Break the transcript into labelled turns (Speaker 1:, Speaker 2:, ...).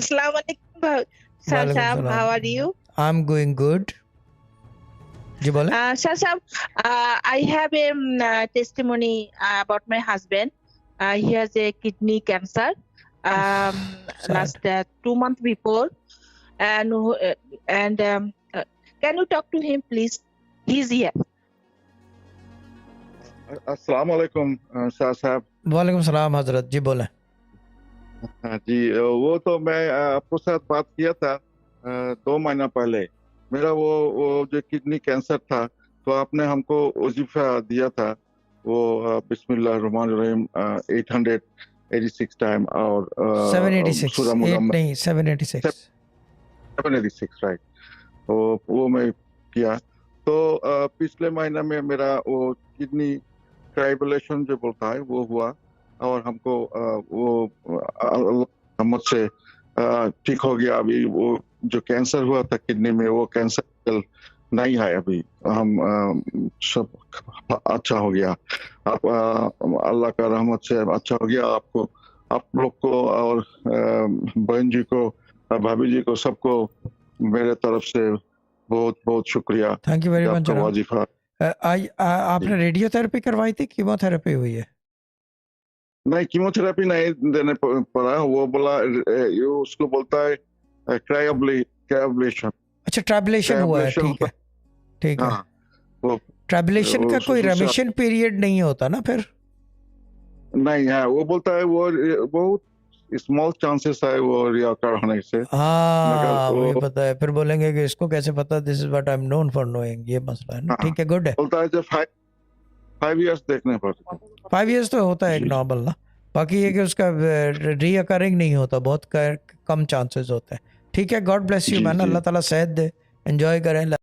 Speaker 1: Assalamu alaikum, Sir
Speaker 2: वालेकुम
Speaker 1: Saab.
Speaker 2: सलाम।
Speaker 1: How are you?
Speaker 2: I'm going good. जी बोले।
Speaker 1: Sir Saab, I have a testimony about my husband. He has a kidney cancer.
Speaker 2: Sad.
Speaker 1: Last 2 months before, and can you talk to him, please? He's here.
Speaker 3: अस्सलाम वालेकुम शाह साहब।
Speaker 2: वालेकुम सलाम हजरत, जी बोले।
Speaker 3: हाँ जी, वो तो मैं आपको साथ बात किया था 2 महीना पहले। मेरा वो जो किडनी कैंसर था, तो आपने हमको वजीफा दिया था वो बिस्मिल्लाहिर्रहमानिर्रहीम 886 टाइम और
Speaker 2: 786
Speaker 3: सूरह
Speaker 2: 8
Speaker 3: मुजम्मल
Speaker 2: नहीं 786
Speaker 3: 786 राइट। तो वो मैं किया। तो पिछले महीने में मेरा वो किडनी ट्राइबुलेशन जो बोलता है वो हुआ और हमको वो मुझसे ठीक हो गया। अभी वो जो कैंसर हुआ था किडनी में, वो कैंसर नहीं है अभी। हम सब अच्छा हो गया। आप अल्लाह का रहमत से अच्छा हो गया। आपको, आप लोग को और बहन जी को, भाभी जी को, सबको मेरे तरफ से बहुत बहुत शुक्रिया।
Speaker 2: थैंक यू वेरी मच
Speaker 3: आपका
Speaker 2: जनाब।
Speaker 3: वाजिफा
Speaker 2: आपने रेडियोथेरेपी करवाई थी, कीमोथेरेपी हुई है?
Speaker 3: नहीं, कीमोथेरेपी नहीं देने पड़ा। वो बोला ये उसको बोलता है क्रायोब्लेशन।
Speaker 2: अच्छा, ट्रैबुलेशन हुआ है, ठीक है ठीक है।
Speaker 3: हाँ, वो
Speaker 2: ट्रैबुलेशन का कोई रेमिशन पीरियड नहीं होता ना फिर?
Speaker 3: नहीं है। वो बोलता है वो बहुत स्मॉल चांसेस है वो रियाकार होने से।
Speaker 2: हाँ मुझे पता है। फिर बोलेंगे कि इसको कैसे पता, this is what I am known for knowing, ये मसला है ना। ठीक है, गुड है।
Speaker 3: बोलता है जब 5 इयर्स देखने पड़ते।
Speaker 2: 5 इयर्स तो होता है एक नॉर्मल ना। बाकी ये कि उसका रीअकरिंग नहीं होता, बहुत कम चांसेस होते हैं। ठीक है, गॉड ब्लेस यू मैन, अल्लाह ताला सेहत दे, एंजॉय करें।